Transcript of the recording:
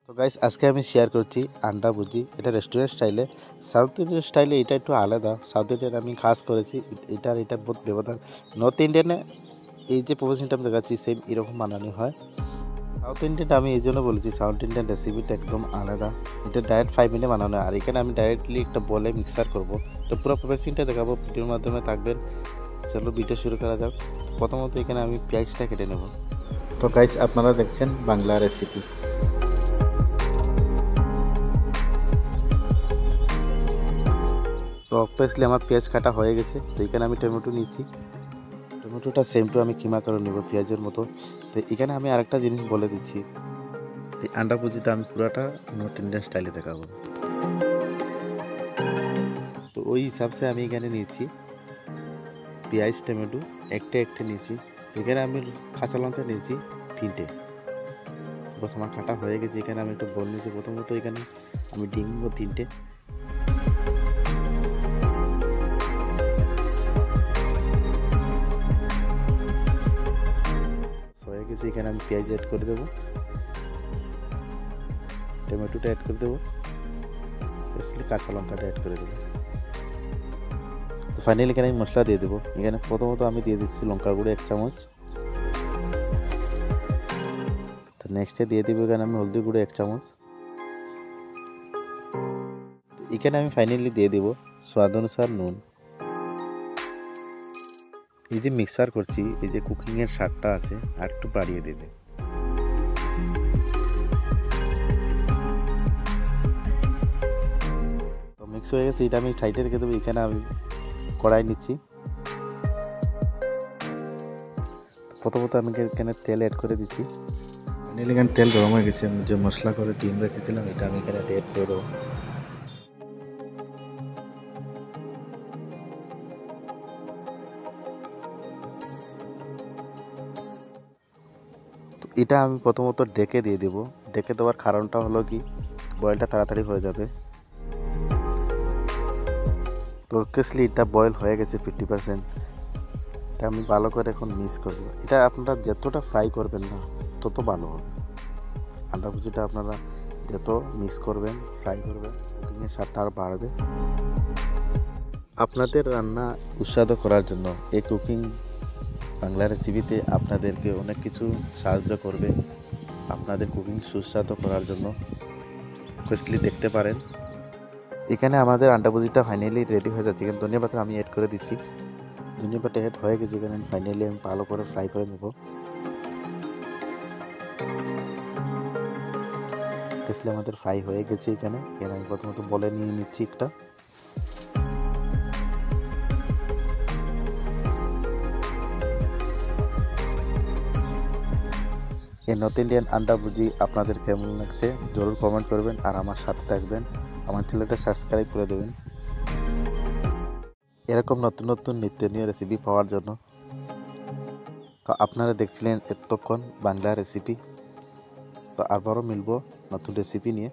তো গাইস আজকে আমি শেয়ার করছি আন্ডা ভুজি। এটা রেস্টুরেন্ট স্টাইলে, সাউথ ইন্ডিয়ান স্টাইলে এটা একটু আলাদা। সাউথ ইন্ডিয়ান আমি খাস করেছি, এটা বহুত ব্যবধান। নর্থ ইন্ডিয়ানে এই যে প্রসেসিংটা আমি দেখাচ্ছি সেম এরকম বানানো হয়। সাউথ ইন্ডিয়ানটা আমি এই জন্য বলেছি, সাউথ ইন্ডিয়ান রেসিপিটা একদম আলাদা। এটা ডাইরেক্ট 5 মিনিটে বানানো হয়, আর এখানে আমি ডাইরেক্টলি একটা বলে মিক্সার করব। তো পুরো প্রসেসিংটা দেখাবো, ভিডিওর মাধ্যমে থাকবেন। চলো ভিডিও শুরু করা যাক। প্রথমত এখানে আমি পেঁয়াজটা কেটে নেব। তো গাইস আপনারা দেখছেন বাংলা রেসিপি। তো অবভিয়াসলি আমার পেঁয়াজ কাটা হয়ে গেছে। তো এখানে আমি টমেটো নিচ্ছি, টমেটোটা সেম টু আমি কিমা করে নেব পেঁয়াজের মতো। তো এখানে আমি আরেকটা জিনিস বলে দিচ্ছি, এই আন্ডা ভুজিটা আমি পুরাটা নর্থ ইন্ডিয়ান স্টাইলে দেখাবো। তো ওই হিসাবসে আমি এখানে নিয়েছি পেঁয়াজ টমেটো একটা নিয়েছি। এখানে আমি কাঁচা লঙ্কা নিয়েছি 3টে। বস আমার কাটা হয়ে গেছে। এখানে আমি একটু বল নিয়েছি। প্রথমত এখানে আমি ডিম নিব 3টে। হয়ে গেছে। এখানে আমি পেঁয়াজ অ্যাড করে দেবো, টমেটোটা অ্যাড করে দেবো, কাঁচা লঙ্কাটা অ্যাড করে দেবো। তো ফাইনালি এখানে আমি মশলা দিয়ে দেবো। এখানে প্রথমত আমি দিয়ে দিচ্ছি লঙ্কা গুঁড়ো 1 চামচ। তো নেক্সটে দিয়ে দিব এখানে আমি হলদি গুঁড়ো 1 চামচ। এখানে আমি ফাইনালি দিয়ে দেবো স্বাদ অনুসার নুন। এই যে মিক্সার করছি, এই যে কুকিংয়ের স্বাদটা আছে আর একটু বাড়িয়ে দেবে। তো মিক্স হয়ে গেছে, এটা আমি সাইডে রেখে দেবো। এখানে আমি কড়াই নিচ্ছি। প্রথমত আমি এখানে তেল অ্যাড করে দিচ্ছি। ফাইনালি এখানে তেল গরম হয়ে গেছে। আমি যে মশলা করে ডিম রেখেছিলাম এটা আমি এখানে অ্যাড করে দেবো। তো এটা আমি প্রথমত ডেকে দিয়ে দেবো। ডেকে দেওয়ার কারণটা হলো কি, বয়েলটা তাড়াতাড়ি হয়ে যাবে। তো অবভিয়াসলি এটা বয়েল হয়ে গেছে 50%। এটা আমি ভালো করে এখন মিক্স করবো। এটা আপনারা যতটা ফ্রাই করবেন না তত ভালো হবে। আন্ডা ভুজিটা আপনারা যত মিক্স করবেন, ফ্রাই করবেন, কুকিংয়ের স্বাদটা আরও বাড়বে। আপনাদের রান্না উৎসাহিত করার জন্য এই কুকিং বাংলা রেসিপিতে আপনাদেরকে অনেক কিছু সাহায্য করবে। আপনাদের কুকিং সুস্বাদু করার জন্য অবভিয়াসলি দেখতে পারেন। এখানে আমাদের আন্ডা ভুজিটা ফাইনালি রেডি হয়ে যাচ্ছে। এখানে ধনিয়া পাতা আমি অ্যাড করে দিচ্ছি। ধনিয়া পাতা অ্যাড হয়ে গেছে। এখানে ফাইনালি আমি ভালো করে ফ্রাই করে নেব। অবভিয়াসলি আমাদের ফ্রাই হয়ে গেছে। এখানে আমি প্রথমত বলে নিয়ে নিচ্ছি একটা। এই নর্থ ইন্ডিয়ান আন্ডা ভুজি আপনাদের কেমন লাগছে জরুর কমেন্ট করবেন, আর আমার সাথে থাকবেন। আমার চ্যানেলটা সাবস্ক্রাইব করে দেবেন এরকম নতুন নতুন নিত্যনীয় রেসিপি পাওয়ার জন্য। তো আপনারা দেখছিলেন এতক্ষণ বাংলা রেসিপি। তো আবারও মিলবো নতুন রেসিপি নিয়ে।